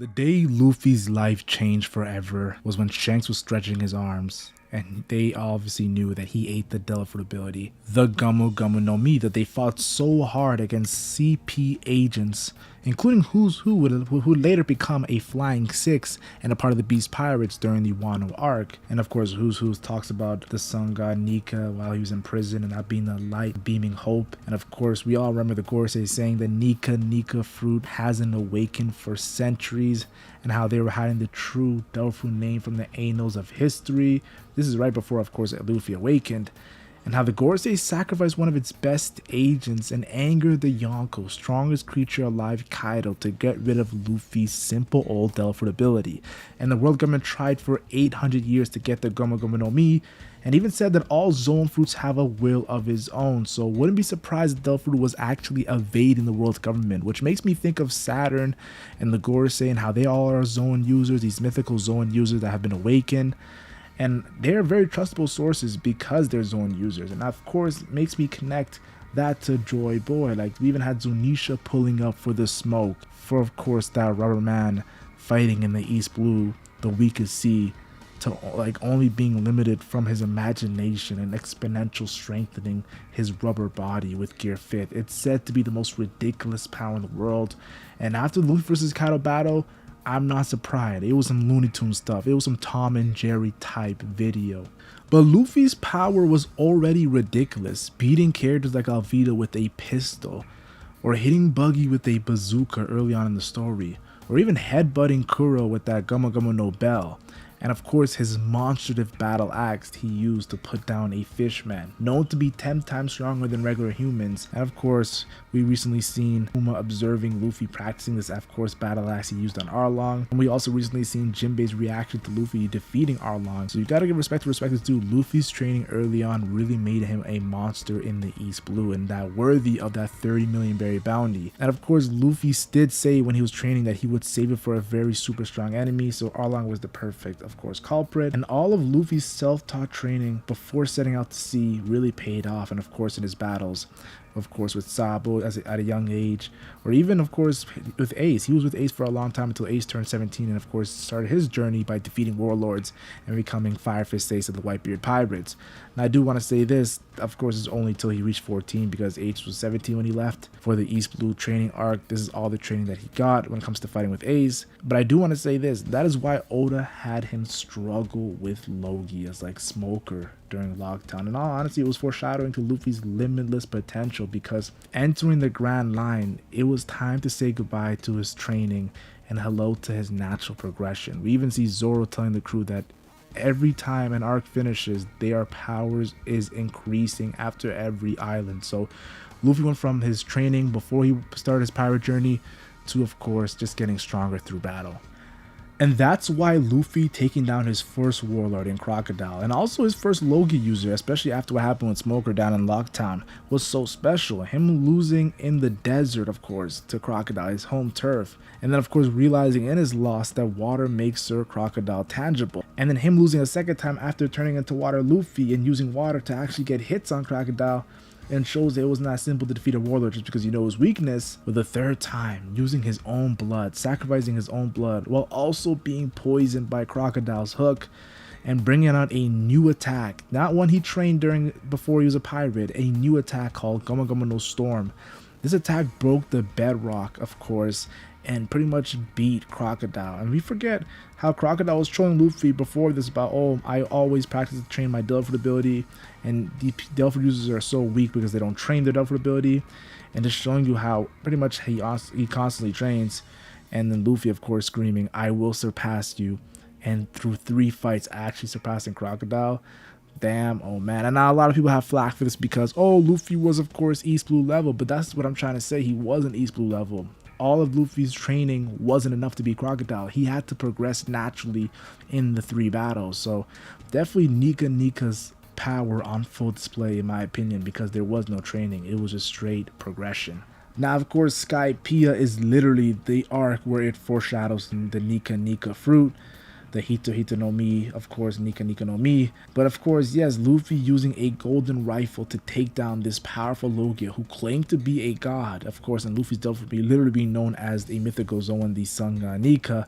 The day Luffy's life changed forever was when Shanks was stretching his arms, and they obviously knew that he ate the Delphoid ability, the Gumu Gumu no Mi, that they fought so hard against CP agents, including Who's Who later become a Flying Six and a part of the Beast Pirates during the Wano arc. And of course, Who's Who talks about the sun god Nika while he was in prison and that being the light beaming hope. And of course, we all remember the Gorosei saying the Nika fruit hasn't awakened for centuries, and how they were hiding the true Delphoid name from the annals of history. This is right before, of course, Luffy awakened. And how the Gorosei sacrificed one of its best agents and angered the Yonko, strongest creature alive, Kaido, to get rid of Luffy's simple old Delphoid ability. And the world government tried for 800 years to get the Gumu Gumu no Mi, and even said that all Zoan fruits have a will of his own, so wouldn't be surprised if Delphoid was actually evading the world government, which makes me think of Saturn and the Gorosei and how they all are Zoan users, these mythical Zoan users that have been awakened. And they're very trustable sources because they're Zoan users. And of course, it makes me connect that to Joy Boy. Like, we even had Zunisha pulling up for the smoke. For, of course, that rubber man fighting in the East Blue, the weakest sea, to like only being limited from his imagination and exponential strengthening his rubber body with Gear 5th. It's said to be the most ridiculous power in the world. And after the Luffy vs. Kaido battle, I'm not surprised. It was some Looney Tunes stuff. It was some Tom and Jerry type video. But Luffy's power was already ridiculous, beating characters like Alvida with a pistol, or hitting Buggy with a bazooka early on in the story, or even headbutting Kuro with that Gumu Gumu no Bell. And of course, his monstrative battle axe he used to put down a fishman, known to be 10 times stronger than regular humans. And of course, we recently seen Kuma observing Luffy practicing this, of course, battle axe he used on Arlong. And we also recently seen Jinbei's reaction to Luffy defeating Arlong. So you gotta give respect to respect is due. Luffy's training early on really made him a monster in the East Blue, and that worthy of that 30 million berry bounty. And of course, Luffy did say when he was training that he would save it for a very super strong enemy, so Arlong was the perfect, of course, culprit. And all of Luffy's self-taught training before setting out to sea really paid off, and of course in his battles, of course with Sabo at a young age, or even of course with Ace. He was with Ace for a long time until Ace turned 17 and of course started his journey by defeating warlords and becoming Fire Fist Ace of the Whitebeard Pirates. And I do want to say this, of course, is only till he reached 14 because Ace was 17 when he left for the East Blue training arc. This is all the training that he got when it comes to fighting with Ace. But I do want to say this, that is why Oda had him struggle with Logi as like Smoker during Lockdown. In all honesty, it was foreshadowing to Luffy's limitless potential, because entering the Grand Line, it was time to say goodbye to his training and hello to his natural progression. We even see Zoro telling the crew that every time an arc finishes, their powers is increasing after every island. So Luffy went from his training before he started his pirate journey to, of course, just getting stronger through battle. And that's why Luffy taking down his first warlord in Crocodile, and also his first Logi user, especially after what happened with Smoker down in Locktown, was so special. Him losing in the desert, of course, to Crocodile, his home turf, and then of course realizing in his loss that water makes Sir Crocodile tangible, and then him losing a second time after turning into Water Luffy and using water to actually get hits on Crocodile, and shows that it was not simple to defeat a warlord just because you know his weakness. With the third time, using his own blood, sacrificing his own blood, while also being poisoned by Crocodile's hook, and bringing out a new attack, not one he trained before he was a pirate, a new attack called Gumu Gumu no Storm. This attack broke the bedrock, of course, and pretty much beat Crocodile. And we forget how Crocodile was trolling Luffy before this about, oh, I always practice to train my Delphoid ability, and the Delphoid users are so weak because they don't train their Delphoid ability, and just showing you how pretty much he constantly trains. And then Luffy, of course, screaming, I will surpass you, and through 3 fights actually surpassing Crocodile. Damn, oh man. And now a lot of people have flack for this because, oh, Luffy was of course East Blue level, but that's what I'm trying to say. He wasn't East Blue level. All of Luffy's training wasn't enough to beat Crocodile. He had to progress naturally in the 3 battles. So definitely Nika's power on full display in my opinion, because there was no training. It was just straight progression. Now, of course, Skypiea is literally the arc where it foreshadows the Nika fruit. the Hito Hito no Mi, of course, Nika Nika no Mi. But of course, yes, Luffy using a golden rifle to take down this powerful Logia who claimed to be a god, of course, and Luffy's death would be literally being known as a mythical Zoan, the Sun Nika.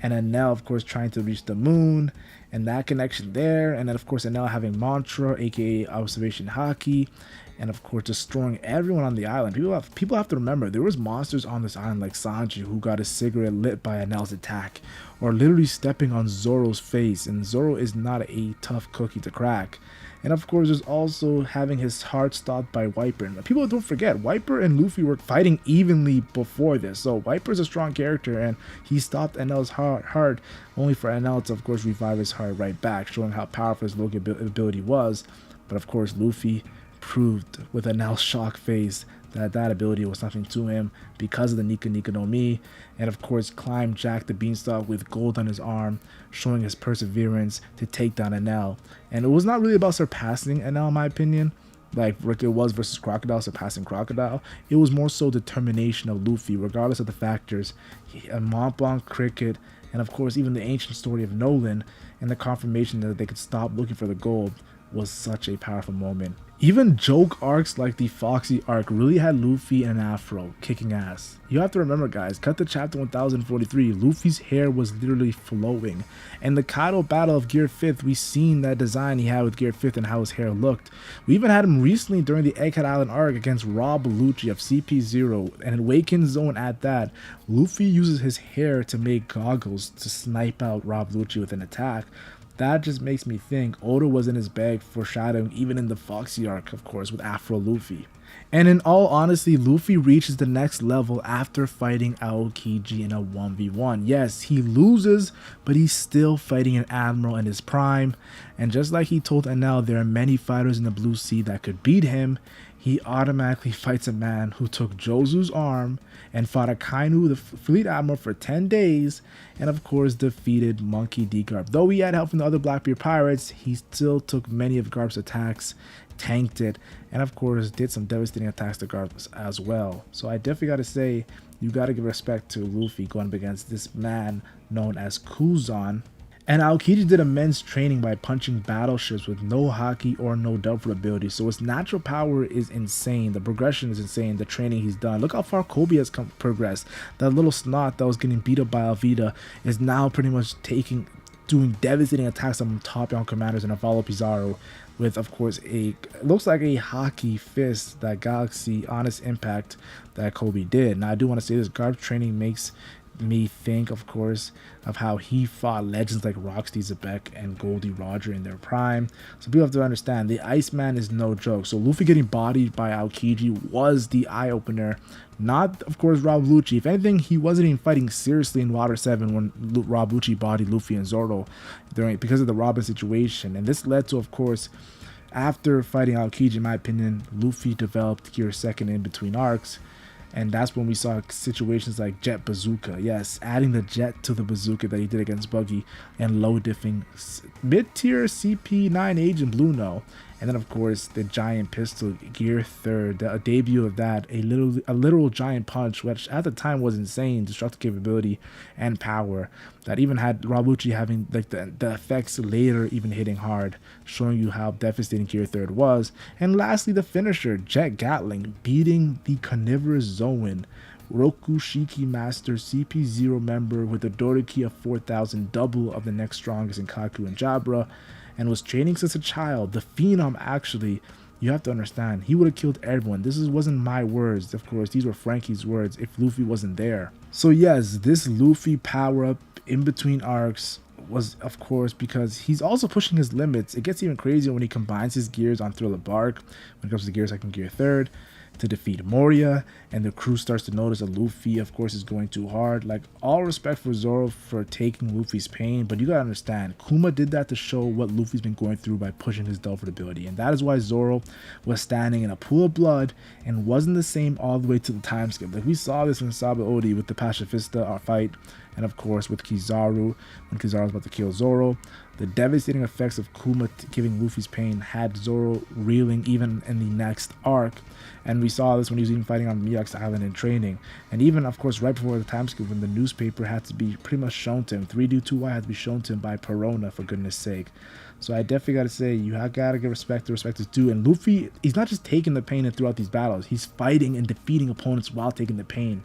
And then Enel, of course, trying to reach the moon, and that connection there. And then, of course, Enel having Mantra, aka Observation Haki, and of course, destroying everyone on the island. People have to remember, there was monsters on this island like Sanji, who got a cigarette lit by Enel's attack, or literally stepping on Zoro's face. And Zoro is not a tough cookie to crack. And of course, there's also having his heart stopped by Wiper. And people don't forget, Wiper and Luffy were fighting evenly before this. So Wiper's a strong character, and he stopped Enel's heart only for Enel to, of course, revive his heart right back, showing how powerful his Logia ability was. But of course, Luffy proved with Enel's shock face that ability was nothing to him because of the Nika Nika no Mi, and of course climbed Jack the Beanstalk with gold on his arm, showing his perseverance to take down Enel. And it was not really about surpassing Enel, in my opinion, like it was versus Crocodile, surpassing Crocodile. It was more so determination of Luffy, regardless of the factors. Mont Blanc, Cricket, and of course even the ancient story of Nolan, and the confirmation that they could stop looking for the gold was such a powerful moment. Even joke arcs like the Foxy arc really had Luffy in an afro, kicking ass. You have to remember, guys, cut to chapter 1043, Luffy's hair was literally flowing. And the Kaido battle of Gear 5th, we seen that design he had with Gear 5th and how his hair looked. We even had him recently during the Egghead Island arc against Rob Lucci of CP0, and in Awakened Zone at that. Luffy uses his hair to make goggles to snipe out Rob Lucci with an attack. That just makes me think Oda was in his bag, foreshadowing even in the Foxy arc, of course, with Afro Luffy. And in all honesty, Luffy reaches the next level after fighting Aokiji in a 1v1. Yes, he loses, but he's still fighting an admiral in his prime. And just like he told Enel there are many fighters in the Blue Sea that could beat him, he automatically fights a man who took Jozu's arm and fought Akainu, the fleet admiral, for 10 days, and of course defeated Monkey D Garp. Though he had help from the other Blackbeard pirates, he still took many of Garp's attacks, tanked it, and of course did some devastating attacks to Garp as well. So I definitely gotta say, you gotta give respect to Luffy going up against this man known as Kuzan. And Aokiji did immense training by punching battleships with no haki or no Delphi ability, so his natural power is insane, the progression is insane, the training he's done. Look how far Kobe has progressed. That little snot that was getting beat up by Alvida is now pretty much doing devastating attacks on top young commanders and follow Pizarro with, of course, looks like a hockey fist, that Galaxy Honest Impact that Kobe did. Now I do want to say this, Garp's training makes me think, of course, of how he fought legends like Rocksteady Zebek and Goldie Roger in their prime. So people have to understand, the Iceman is no joke. So Luffy getting bodied by Aokiji was the eye-opener, not, of course, Rob Lucci. If anything, he wasn't even fighting seriously in Water 7 when Rob Lucci bodied Luffy and Zoro because of the Robin situation. And this led to, of course, after fighting Aokiji, in my opinion, Luffy developed Gear 2nd in between arcs. And that's when we saw situations like Jet Bazooka. Yes, adding the Jet to the Bazooka that he did against Buggy, and low diffing mid-tier CP9 Agent Blue No. And then, of course, the Giant Pistol, Gear 3rd, the debut of that, a literal giant punch, which at the time was insane, destructive capability and power, that even had Rob Lucci having like the effects later even hitting hard, showing you how devastating Gear 3rd was. And lastly, the finisher, Jet Gatling, beating the carnivorous Zoan, Roku Shiki Master, CP0 member with a Doriki of 4,000, double of the next strongest in Kaku and Jabra, and was training since a child. The Phenom, actually, you have to understand, he would have killed everyone. This wasn't my words, of course, these were Frankie's words if Luffy wasn't there. So yes, this Luffy power-up in between arcs was, of course, because he's also pushing his limits. It gets even crazier when he combines his gears on Thriller Bark, when it comes to Gear 2nd, Gear 3rd, to defeat Moria, and the crew starts to notice that Luffy, of course, is going too hard. Like, all respect for Zoro for taking Luffy's pain, but you gotta understand, Kuma did that to show what Luffy's been going through by pushing his Delphi ability, and that is why Zoro was standing in a pool of blood and wasn't the same all the way to the time skip. Like, we saw this in Saba Odi with the Pacifista fight, And of course with Kizaru, when Kizaru was about to kill Zoro, the devastating effects of Kuma giving Luffy's pain had Zoro reeling even in the next arc. And we saw this when he was even fighting on Miyak's Island in training. And even, of course, right before the time skip, when the newspaper had to be pretty much shown to him. 3D2Y had to be shown to him by Perona, for goodness sake. So I definitely got to say, you got to give respect to respect is due. And Luffy, he's not just taking the pain throughout these battles. He's fighting and defeating opponents while taking the pain.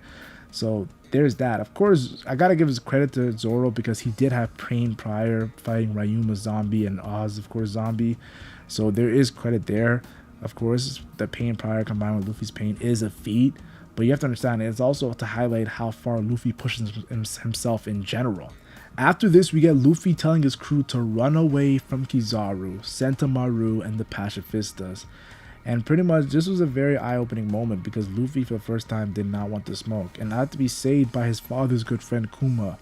So there's that. Of course, I got to give his credit to Zoro because he did have pain prior fighting Ryuma Zombie and Oz, of course, Zombie. So there is credit there. Of course, the pain prior combined with Luffy's pain is a feat, but you have to understand it's also to highlight how far Luffy pushes himself in general. After this, we get Luffy telling his crew to run away from Kizaru, Sentomaru, and the Pacifistas. And pretty much this was a very eye-opening moment because Luffy for the first time did not want to smoke and had to be saved by his father's good friend Kuma.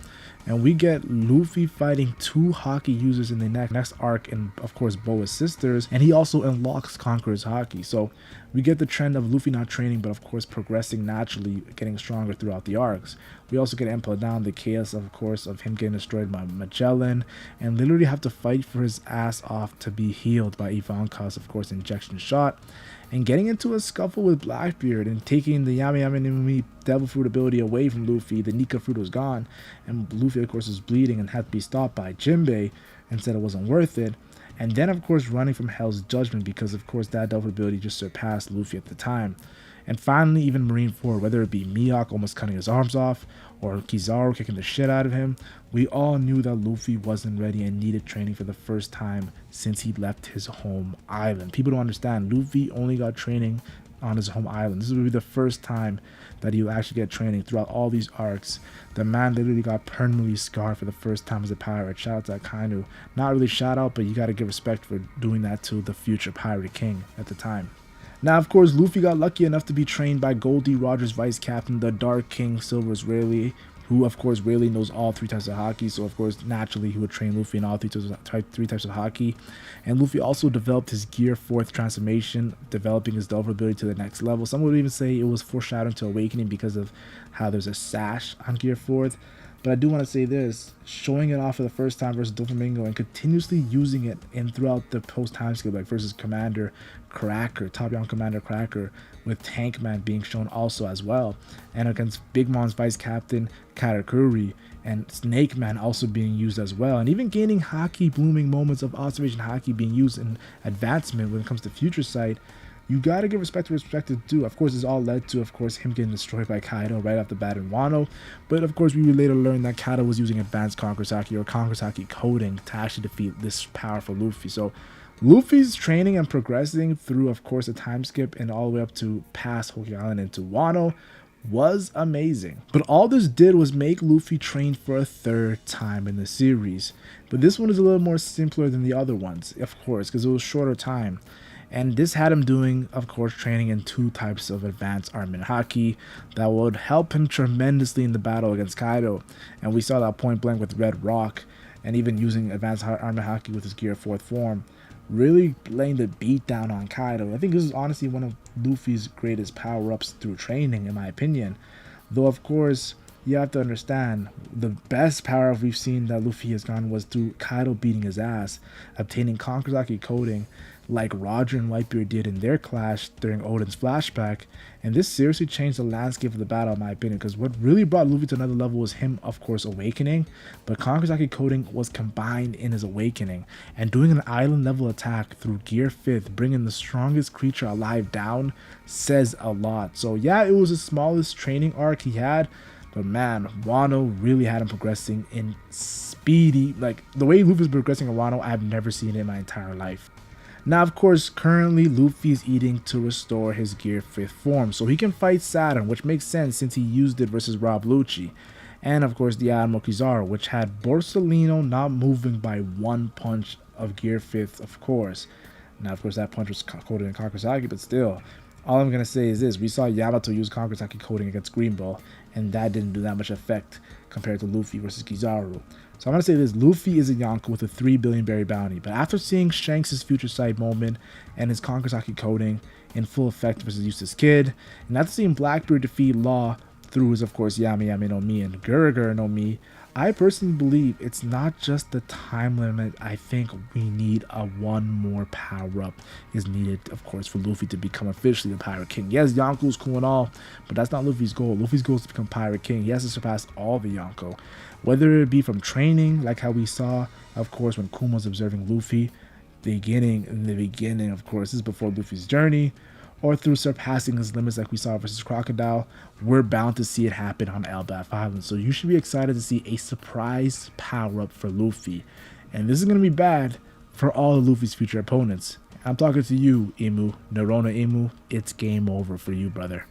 And we get Luffy fighting 2 Haki users in the next arc, and of course Boa's sisters, and he also unlocks Conqueror's Haki. So we get the trend of Luffy not training but of course progressing naturally, getting stronger throughout the arcs. We also get Impel Down, the chaos of course of him getting destroyed by Magellan, and literally have to fight for his ass off to be healed by Ivanka's of course injection shot, and getting into a scuffle with Blackbeard and taking the Yami Yami no Mi Devil Fruit ability away from Luffy. The Nika Fruit was gone, and Luffy of course was bleeding and had to be stopped by Jinbei and said it wasn't worth it. And then of course running from Hell's Judgment because of course that Devil ability just surpassed Luffy at the time. And finally even Marineford, whether it be Mihawk almost cutting his arms off or Kizaru kicking the shit out of him, we all knew that Luffy wasn't ready and needed training for the first time since he left his home island. People don't understand, Luffy only got training on his home island. This will be the first time that he'll actually get training throughout all these arcs. The man literally got permanently scarred for the first time as a pirate. Shout out to Akainu. Not really shout out, but you gotta give respect for doing that to the future pirate king at the time. Now, of course, Luffy got lucky enough to be trained by Goldie Roger's vice captain, the Dark King Silver's Rayleigh, who, of course, Rayleigh knows all 3 types of Haki, so, of course, naturally, he would train Luffy in all 3 types of Haki. And Luffy also developed his Gear 4th transformation, developing his Delver ability to the next level. Some would even say it was foreshadowing to Awakening because of how there's a sash on Gear 4th. But I do want to say this, showing it off for the first time versus Doflamingo and continuously using it in throughout the post-time skip, like versus Commander Cracker, Top Young Commander Cracker, with Tank Man being shown also as well, and against Big Mom's Vice Captain Katakuri, and Snake Man also being used as well, and even gaining Haki blooming moments of Observation Haki being used in advancement when it comes to Future Sight. You gotta give respect to respect is due. Of course, this all led to, of course, him getting destroyed by Kaido right off the bat in Wano. But of course, we would later learn that Kaido was using advanced Conqueror's Haki or Conqueror's Haki coding to actually defeat this powerful Luffy. So Luffy's training and progressing through, of course, a time skip and all the way up to past Hoki Island into Wano was amazing. But all this did was make Luffy train for a 3rd time in the series. But this one is a little more simpler than the other ones, of course, because it was shorter time. And this had him doing, of course, training in 2 types of advanced armament Haki that would help him tremendously in the battle against Kaido. And we saw that point blank with Red Rock, and even using advanced armament Haki with his Gear 4th form, really laying the beat down on Kaido. I think this is honestly one of Luffy's greatest power-ups through training, in my opinion. Though, of course, you have to understand, the best power-up we've seen that Luffy has gone was through Kaido beating his ass, obtaining Conqueror's Haki coding, like Roger and Whitebeard did in their clash during Oden's flashback. And this seriously changed the landscape of the battle, in my opinion, because what really brought Luffy to another level was him, of course, awakening, but Conqueror's Haki coding was combined in his awakening, and doing an island level attack through Gear 5th, bringing the strongest creature alive down, says a lot. So yeah, it was the smallest training arc he had, but man, Wano really had him progressing in speedy, like the way Luffy's progressing in Wano, I've never seen it in my entire life. Now, of course, currently Luffy is eating to restore his Gear 5th form, so he can fight Saturn, which makes sense since he used it versus Rob Lucci. And of course, the Admiral Kizaru, which had Borsalino not moving by 1 punch of Gear 5th, of course. Now, of course, that punch was coded in Conqueror's Haki, but still, all I'm going to say is this. We saw Yamato use Conqueror's Haki coding against Green Bull, and that didn't do that much effect compared to Luffy versus Kizaru. So I'm going to say this, Luffy is a Yonko with a 3 billion berry bounty, but after seeing Shanks' Future Sight moment and his Conqueror's Haki coding in full effect versus Eustace Kid, and after seeing Blackbeard defeat Law through his, of course, Yami Yami no Mi and Guruguru no Mi, I personally believe it's not just the time limit. I think we need a one more power up is needed, of course, for Luffy to become officially the Pirate King. Yes, Yonko's cool and all, but that's not Luffy's goal. Luffy's goal is to become Pirate King. He has to surpass all the Yonko, whether it be from training, like how we saw, of course, when Kuma's observing Luffy. In the beginning, of course, this is before Luffy's journey, or through surpassing his limits like we saw versus Crocodile. We're bound to see it happen on Elbaf Island. So you should be excited to see a surprise power-up for Luffy. And this is going to be bad for all of Luffy's future opponents. I'm talking to you, Imu. Narona Imu, it's game over for you, brother.